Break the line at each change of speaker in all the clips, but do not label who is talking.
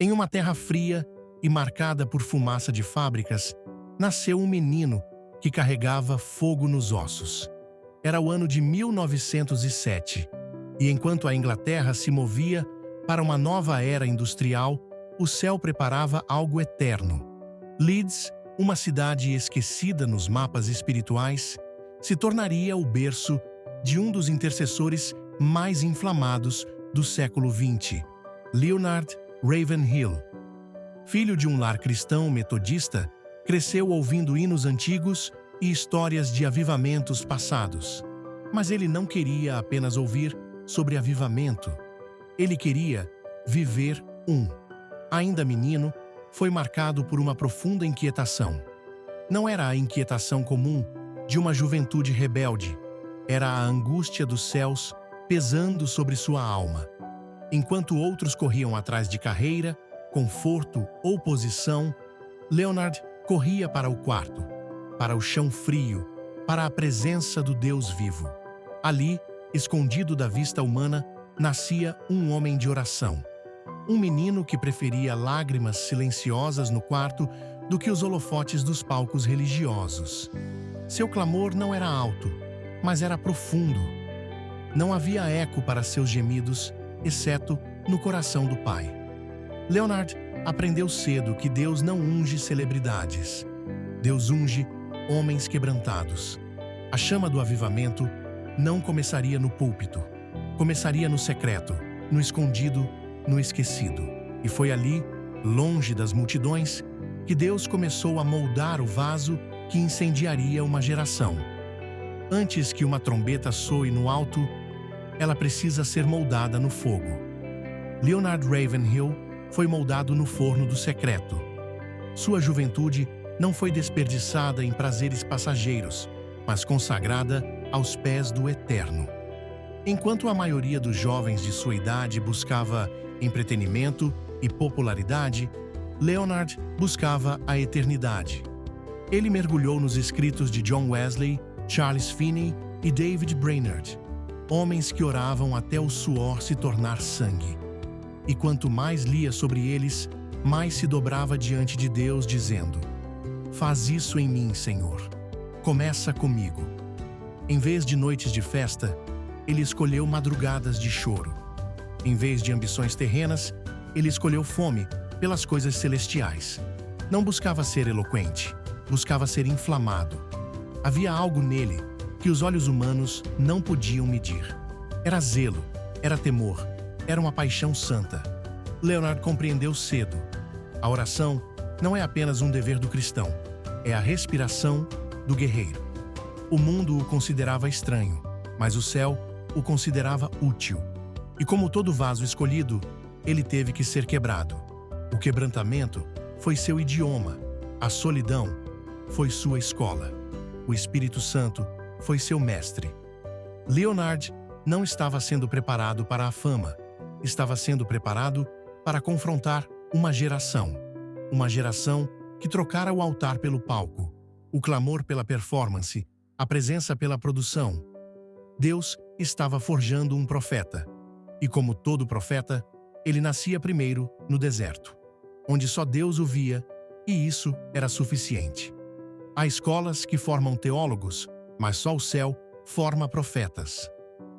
Em uma terra fria e marcada por fumaça de fábricas, nasceu um menino que carregava fogo nos ossos. Era o ano de 1907, e enquanto a Inglaterra se movia para uma nova era industrial, o céu preparava algo eterno. Leeds, uma cidade esquecida nos mapas espirituais, se tornaria o berço de um dos intercessores mais inflamados do século XX, Leonard Ravenhill. Filho de um lar cristão metodista, cresceu ouvindo hinos antigos e histórias de avivamentos passados. Mas ele não queria apenas ouvir sobre avivamento. Ele queria viver um. Ainda menino, foi marcado por uma profunda inquietação. Não era a inquietação comum de uma juventude rebelde. Era a angústia dos céus pesando sobre sua alma. Enquanto outros corriam atrás de carreira, conforto ou posição, Leonard corria para o quarto, para o chão frio, para a presença do Deus vivo. Ali, escondido da vista humana, nascia um homem de oração. Um menino que preferia lágrimas silenciosas no quarto do que os holofotes dos palcos religiosos. Seu clamor não era alto, mas era profundo. Não havia eco para seus gemidos, exceto no coração do pai. Leonard aprendeu cedo que Deus não unge celebridades. Deus unge homens quebrantados. A chama do avivamento não começaria no púlpito. Começaria no secreto, no escondido, no esquecido. E foi ali, longe das multidões, que Deus começou a moldar o vaso que incendiaria uma geração. Antes que uma trombeta soe no alto, ela precisa ser moldada no fogo. Leonard Ravenhill foi moldado no forno do secreto. Sua juventude não foi desperdiçada em prazeres passageiros, mas consagrada aos pés do Eterno. Enquanto a maioria dos jovens de sua idade buscava entretenimento e popularidade, Leonard buscava a eternidade. Ele mergulhou nos escritos de John Wesley, Charles Finney e David Brainerd, homens que oravam até o suor se tornar sangue. E quanto mais lia sobre eles, mais se dobrava diante de Deus, dizendo: "Faz isso em mim, Senhor. Começa comigo." Em vez de noites de festa, ele escolheu madrugadas de choro. Em vez de ambições terrenas, ele escolheu fome pelas coisas celestiais. Não buscava ser eloquente, buscava ser inflamado. Havia algo nele que os olhos humanos não podiam medir. Era zelo, era temor, era uma paixão santa. Leonard compreendeu cedo. A oração não é apenas um dever do cristão, é a respiração do guerreiro. O mundo o considerava estranho, mas o céu o considerava útil. E como todo vaso escolhido, ele teve que ser quebrado. O quebrantamento foi seu idioma, a solidão foi sua escola. O Espírito Santo foi seu mestre. Leonard não estava sendo preparado para a fama, estava sendo preparado para confrontar uma geração que trocara o altar pelo palco, o clamor pela performance, a presença pela produção. Deus estava forjando um profeta, e como todo profeta, ele nascia primeiro no deserto, onde só Deus o via, e isso era suficiente. Há escolas que formam teólogos, mas só o céu forma profetas.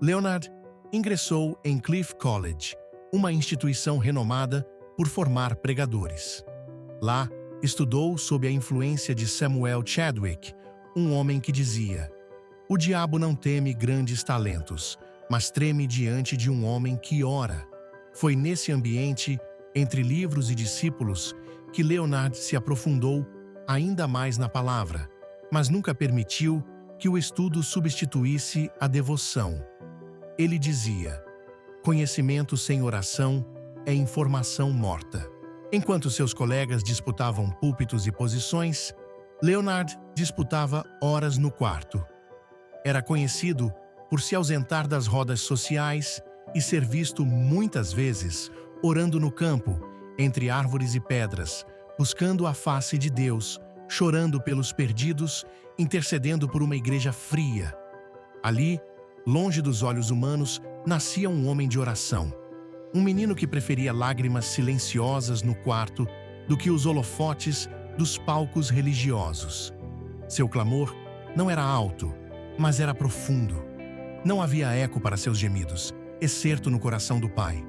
Leonard ingressou em Cliff College, uma instituição renomada por formar pregadores. Lá, estudou sob a influência de Samuel Chadwick, um homem que dizia: "O diabo não teme grandes talentos, mas treme diante de um homem que ora." Foi nesse ambiente, entre livros e discípulos, que Leonard se aprofundou ainda mais na palavra, mas nunca permitiu que o estudo substituísse a devoção. Ele dizia: "Conhecimento sem oração é informação morta." Enquanto seus colegas disputavam púlpitos e posições, Leonard disputava horas no quarto. Era conhecido por se ausentar das rodas sociais e ser visto muitas vezes orando no campo, entre árvores e pedras, buscando a face de Deus, chorando pelos perdidos, intercedendo por uma igreja fria. Ali, longe dos olhos humanos, nascia um homem de oração. Um menino que preferia lágrimas silenciosas no quarto do que os holofotes dos palcos religiosos. Seu clamor não era alto, mas era profundo. Não havia eco para seus gemidos, excerto no coração do pai.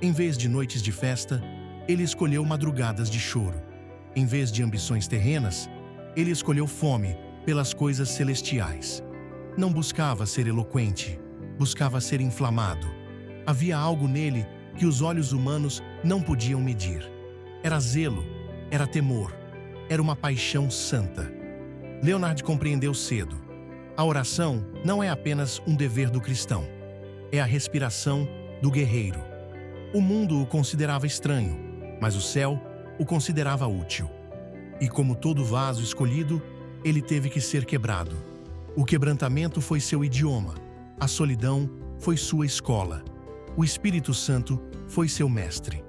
Em vez de noites de festa, ele escolheu madrugadas de choro. Em vez de ambições terrenas, ele escolheu fome pelas coisas celestiais. Não buscava ser eloquente, buscava ser inflamado. Havia algo nele que os olhos humanos não podiam medir. Era zelo, era temor, era uma paixão santa. Leonard compreendeu cedo. A oração não é apenas um dever do cristão. É a respiração do guerreiro. O mundo o considerava estranho, mas o céu o considerava útil. E como todo vaso escolhido, ele teve que ser quebrado. O quebrantamento foi seu idioma, a solidão foi sua escola, o Espírito Santo foi seu mestre.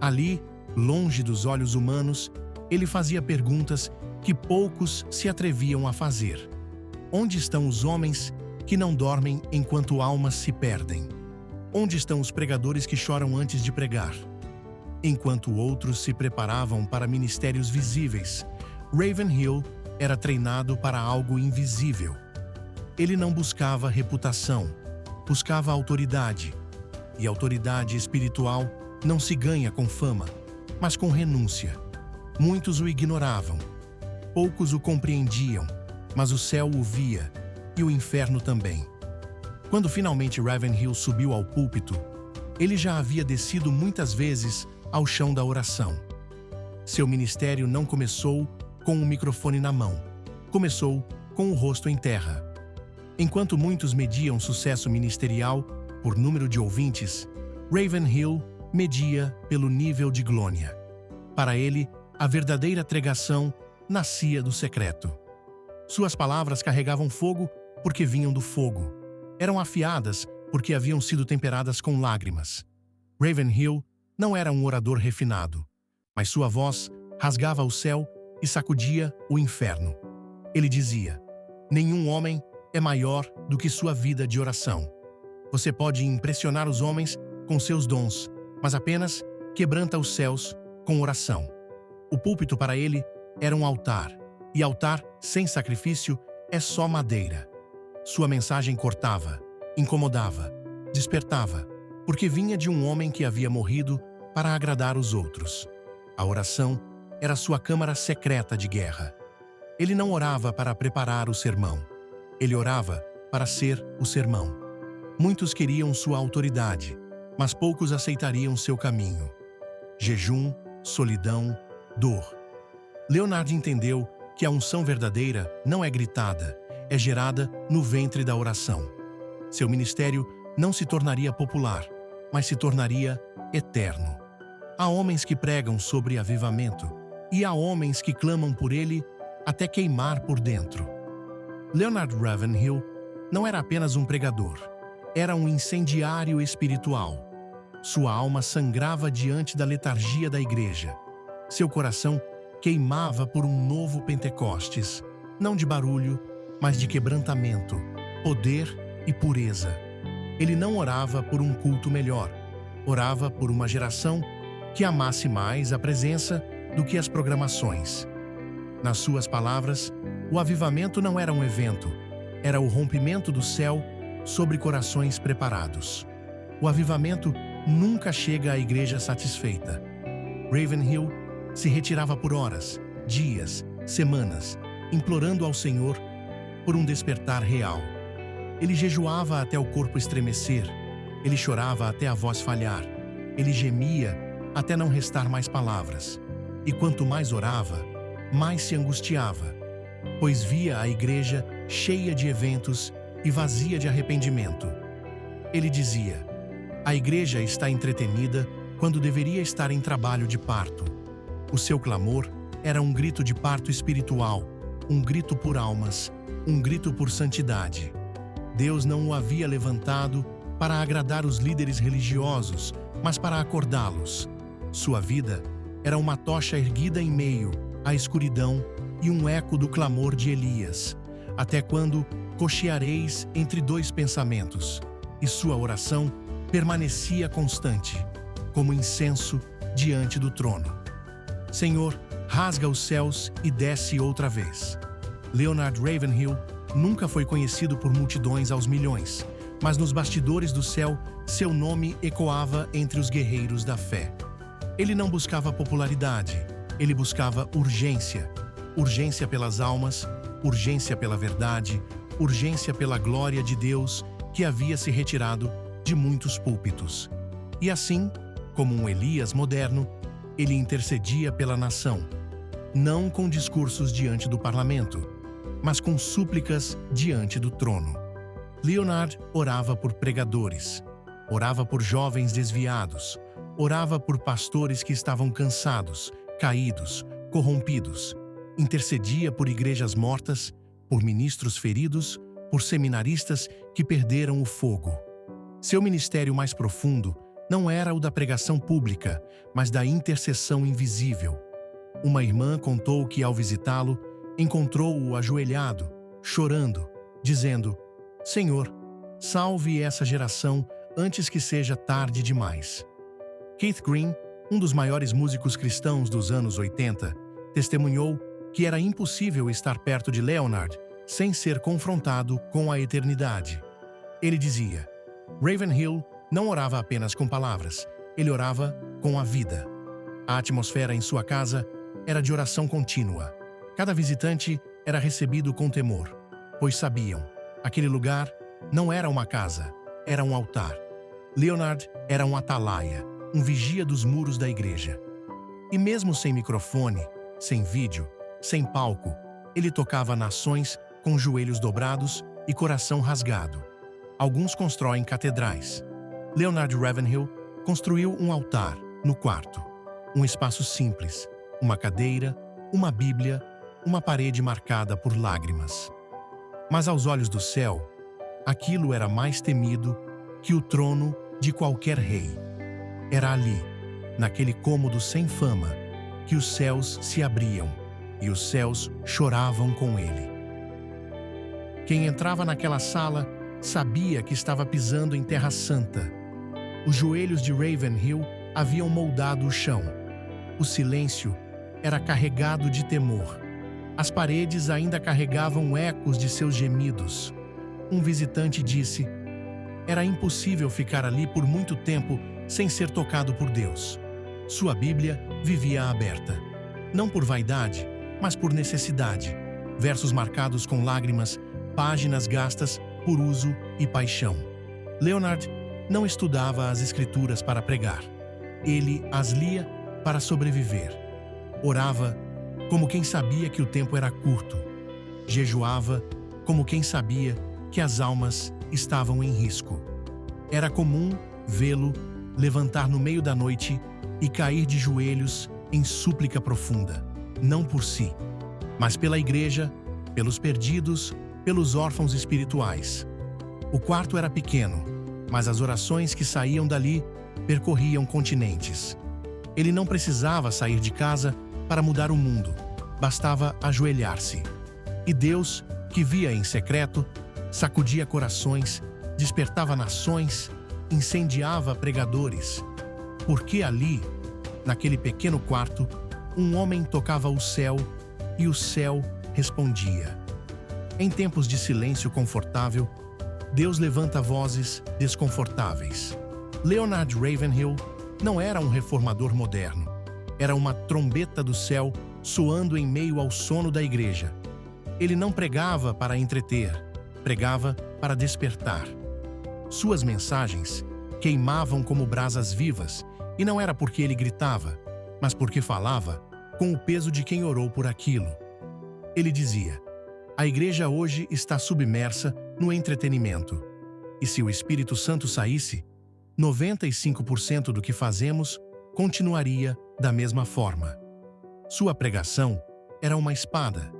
Ali, longe dos olhos humanos, ele fazia perguntas que poucos se atreviam a fazer. Onde estão os homens que não dormem enquanto almas se perdem? Onde estão os pregadores que choram antes de pregar? Enquanto outros se preparavam para ministérios visíveis, Ravenhill era treinado para algo invisível. Ele não buscava reputação, buscava autoridade. E autoridade espiritual não se ganha com fama, mas com renúncia. Muitos o ignoravam, poucos o compreendiam, mas o céu o via e o inferno também. Quando finalmente Ravenhill subiu ao púlpito, ele já havia descido muitas vezes ao chão da oração. Seu ministério não começou com um microfone na mão, começou com o rosto em terra. Enquanto muitos mediam sucesso ministerial por número de ouvintes, Ravenhill media pelo nível de glória. Para ele, a verdadeira pregação nascia do secreto. Suas palavras carregavam fogo porque vinham do fogo. Eram afiadas porque haviam sido temperadas com lágrimas. Ravenhill não era um orador refinado, mas sua voz rasgava o céu e sacudia o inferno. Ele dizia: nenhum homem é maior do que sua vida de oração. Você pode impressionar os homens com seus dons, mas apenas quebranta os céus com oração. O púlpito para ele era um altar, e altar sem sacrifício é só madeira. Sua mensagem cortava, incomodava, despertava, porque vinha de um homem que havia morrido para agradar os outros. A oração era sua câmara secreta de guerra. Ele não orava para preparar o sermão. Ele orava para ser o sermão. Muitos queriam sua autoridade, mas poucos aceitariam seu caminho. Jejum, solidão, dor. Leonard entendeu que a unção verdadeira não é gritada, é gerada no ventre da oração. Seu ministério não se tornaria popular, mas se tornaria eterno. Há homens que pregam sobre avivamento, e há homens que clamam por ele até queimar por dentro. Leonard Ravenhill não era apenas um pregador, era um incendiário espiritual. Sua alma sangrava diante da letargia da igreja. Seu coração queimava por um novo Pentecostes, não de barulho, mas de quebrantamento, poder e pureza. Ele não orava por um culto melhor, orava por uma geração que amasse mais a presença do que as programações. Nas suas palavras, o avivamento não era um evento, era o rompimento do céu sobre corações preparados. O avivamento nunca chega à igreja satisfeita. Ravenhill se retirava por horas, dias, semanas, implorando ao Senhor por um despertar real. Ele jejuava até o corpo estremecer, ele chorava até a voz falhar, ele gemia até não restar mais palavras. E quanto mais orava, mais se angustiava, pois via a igreja cheia de eventos e vazia de arrependimento. Ele dizia: a igreja está entretenida quando deveria estar em trabalho de parto. O seu clamor era um grito de parto espiritual, um grito por almas, um grito por santidade. Deus não o havia levantado para agradar os líderes religiosos, mas para acordá-los. Sua vida era uma tocha erguida em meio à escuridão e um eco do clamor de Elias. Até quando cocheareis entre dois pensamentos? E sua oração permanecia constante, como incenso diante do trono. Senhor, rasga os céus e desce outra vez. Leonard Ravenhill nunca foi conhecido por multidões aos milhões, mas nos bastidores do céu, seu nome ecoava entre os guerreiros da fé. Ele não buscava popularidade, ele buscava urgência. Urgência pelas almas, urgência pela verdade, urgência pela glória de Deus que havia se retirado de muitos púlpitos. E assim, como um Elias moderno, ele intercedia pela nação, não com discursos diante do parlamento, mas com súplicas diante do trono. Leonard orava por pregadores, orava por jovens desviados, orava por pastores que estavam cansados, caídos, corrompidos, intercedia por igrejas mortas, por ministros feridos, por seminaristas que perderam o fogo. Seu ministério mais profundo não era o da pregação pública, mas da intercessão invisível. Uma irmã contou que, ao visitá-lo, encontrou-o ajoelhado, chorando, dizendo: Senhor, salve essa geração antes que seja tarde demais. Keith Green, um dos maiores músicos cristãos dos anos 80, testemunhou que era impossível estar perto de Leonard sem ser confrontado com a eternidade. Ele dizia: Ravenhill não orava apenas com palavras, ele orava com a vida. A atmosfera em sua casa era de oração contínua. Cada visitante era recebido com temor, pois sabiam, aquele lugar não era uma casa, era um altar. Leonard era um atalaia, um vigia dos muros da igreja. E mesmo sem microfone, sem vídeo, sem palco, ele tocava nações com joelhos dobrados e coração rasgado. Alguns constroem catedrais. Leonard Ravenhill construiu um altar no quarto. Um espaço simples, uma cadeira, uma Bíblia, uma parede marcada por lágrimas. Mas aos olhos do céu, aquilo era mais temido que o trono de qualquer rei. Era ali, naquele cômodo sem fama, que os céus se abriam e os céus choravam com ele. Quem entrava naquela sala sabia que estava pisando em terra santa. Os joelhos de Ravenhill haviam moldado o chão. O silêncio era carregado de temor. As paredes ainda carregavam ecos de seus gemidos. Um visitante disse: era impossível ficar ali por muito tempo sem ser tocado por Deus. Sua Bíblia vivia aberta, não por vaidade, mas por necessidade. Versos marcados com lágrimas, páginas gastas por uso e paixão. Leonard não estudava as Escrituras para pregar. Ele as lia para sobreviver. Orava como quem sabia que o tempo era curto. Jejuava como quem sabia que as almas estavam em risco. Era comum vê-lo levantar no meio da noite e cair de joelhos em súplica profunda, não por si, mas pela igreja, pelos perdidos, pelos órfãos espirituais. O quarto era pequeno, mas as orações que saíam dali percorriam continentes. Ele não precisava sair de casa para mudar o mundo, bastava ajoelhar-se. E Deus, que via em secreto, sacudia corações, despertava nações, incendiava pregadores. Porque ali, naquele pequeno quarto, um homem tocava o céu e o céu respondia. Em tempos de silêncio confortável, Deus levanta vozes desconfortáveis. Leonard Ravenhill não era um reformador moderno. Era uma trombeta do céu soando em meio ao sono da igreja. Ele não pregava para entreter, pregava para despertar. Suas mensagens queimavam como brasas vivas, e não era porque ele gritava, mas porque falava com o peso de quem orou por aquilo. Ele dizia: a igreja hoje está submersa no entretenimento. E se o Espírito Santo saísse, 95% do que fazemos continuaria da mesma forma. Sua pregação era uma espada.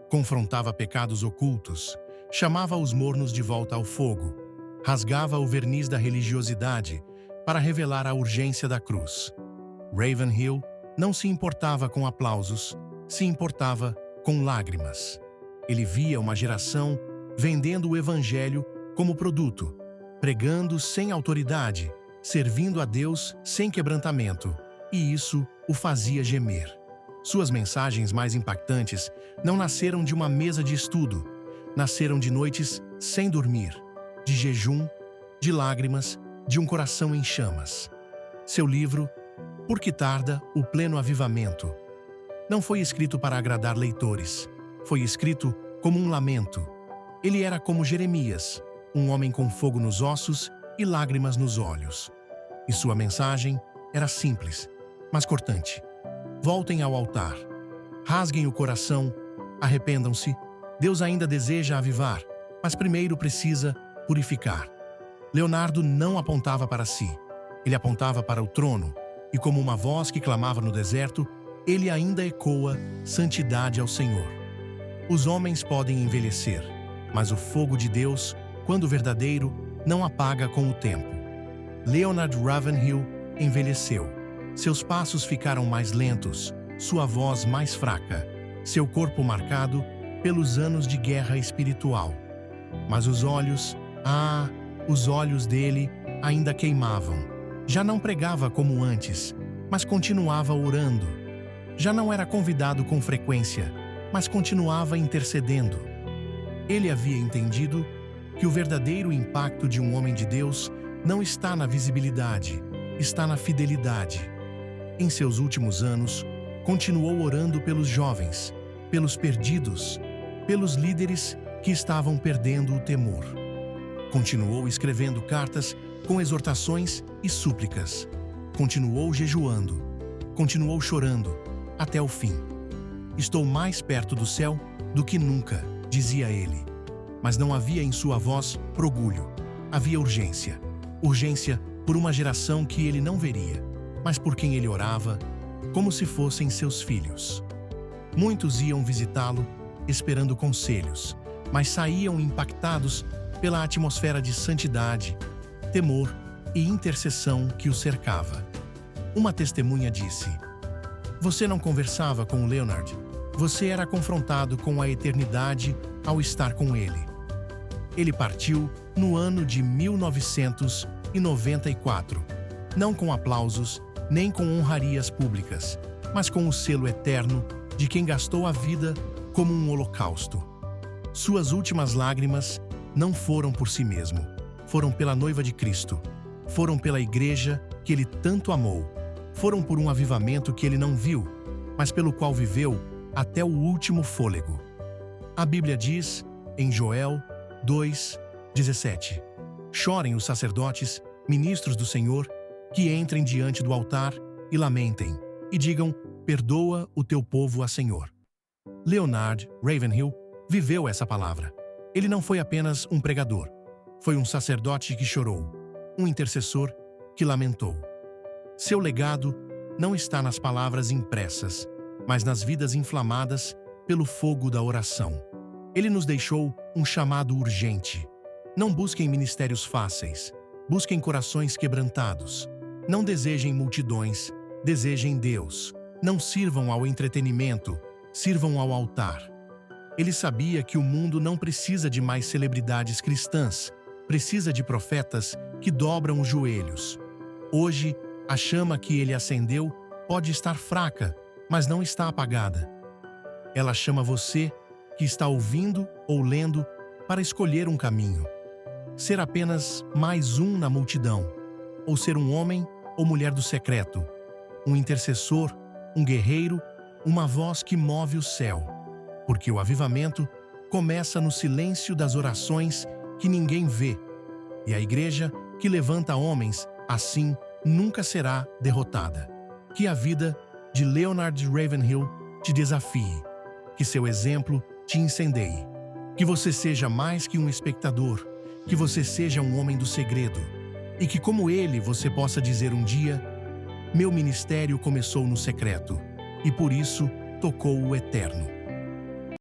Confrontava pecados ocultos, chamava os mornos de volta ao fogo, rasgava o verniz da religiosidade para revelar a urgência da cruz. Ravenhill não se importava com aplausos, se importava com lágrimas. Ele via uma geração vendendo o evangelho como produto, pregando sem autoridade, servindo a Deus sem quebrantamento, e isso o fazia gemer. Suas mensagens mais impactantes não nasceram de uma mesa de estudo, nasceram de noites sem dormir, de jejum, de lágrimas, de um coração em chamas. Seu livro, Por que Tarda o Pleno Avivamento, não foi escrito para agradar leitores, foi escrito como um lamento. Ele era como Jeremias, um homem com fogo nos ossos e lágrimas nos olhos. E sua mensagem era simples, mas cortante. Voltem ao altar. Rasguem o coração, arrependam-se. Deus ainda deseja avivar, mas primeiro precisa purificar. Leonardo não apontava para si. Ele apontava para o trono, e como uma voz que clamava no deserto, ele ainda ecoa santidade ao Senhor. Os homens podem envelhecer, mas o fogo de Deus, quando verdadeiro, não apaga com o tempo. Leonard Ravenhill envelheceu. Seus passos ficaram mais lentos, sua voz mais fraca, seu corpo marcado pelos anos de guerra espiritual. Mas os olhos dele ainda queimavam. Já não pregava como antes, mas continuava orando. Já não era convidado com frequência, mas continuava intercedendo. Ele havia entendido que o verdadeiro impacto de um homem de Deus não está na visibilidade, está na fidelidade. Em seus últimos anos, continuou orando pelos jovens, pelos perdidos, pelos líderes que estavam perdendo o temor. Continuou escrevendo cartas com exortações e súplicas. Continuou jejuando. Continuou chorando até o fim. Estou mais perto do céu do que nunca, dizia ele. Mas não havia em sua voz orgulho. Havia urgência. Urgência por uma geração que ele não veria, mas por quem ele orava, como se fossem seus filhos. Muitos iam visitá-lo, esperando conselhos, mas saíam impactados pela atmosfera de santidade, temor e intercessão que o cercava. Uma testemunha disse: "Você não conversava com o Leonard, você era confrontado com a eternidade ao estar com ele." Ele partiu no ano de 1994, não com aplausos, nem com honrarias públicas, mas com o selo eterno de quem gastou a vida como um holocausto. Suas últimas lágrimas não foram por si mesmo, foram pela noiva de Cristo, foram pela igreja que ele tanto amou, foram por um avivamento que ele não viu, mas pelo qual viveu até o último fôlego. A Bíblia diz, em Joel 2:17, "Chorem os sacerdotes, ministros do Senhor, que entrem diante do altar e lamentem, e digam, perdoa o teu povo a Senhor." Leonard Ravenhill viveu essa palavra. Ele não foi apenas um pregador, foi um sacerdote que chorou, um intercessor que lamentou. Seu legado não está nas palavras impressas, mas nas vidas inflamadas pelo fogo da oração. Ele nos deixou um chamado urgente. Não busquem ministérios fáceis, busquem corações quebrantados. Não desejem multidões, desejem Deus. Não sirvam ao entretenimento, sirvam ao altar. Ele sabia que o mundo não precisa de mais celebridades cristãs, precisa de profetas que dobram os joelhos. Hoje, a chama que ele acendeu pode estar fraca, mas não está apagada. Ela chama você, que está ouvindo ou lendo, para escolher um caminho. Ser apenas mais um na multidão, ou ser um homem ou mulher do secreto, um intercessor, um guerreiro, uma voz que move o céu. Porque o avivamento começa no silêncio das orações que ninguém vê, e a igreja que levanta homens, assim, nunca será derrotada. Que a vida de Leonard Ravenhill te desafie, que seu exemplo te incendeie, que você seja mais que um espectador, que você seja um homem do segredo, e que como ele você possa dizer um dia, meu ministério começou no secreto, e por isso tocou o eterno.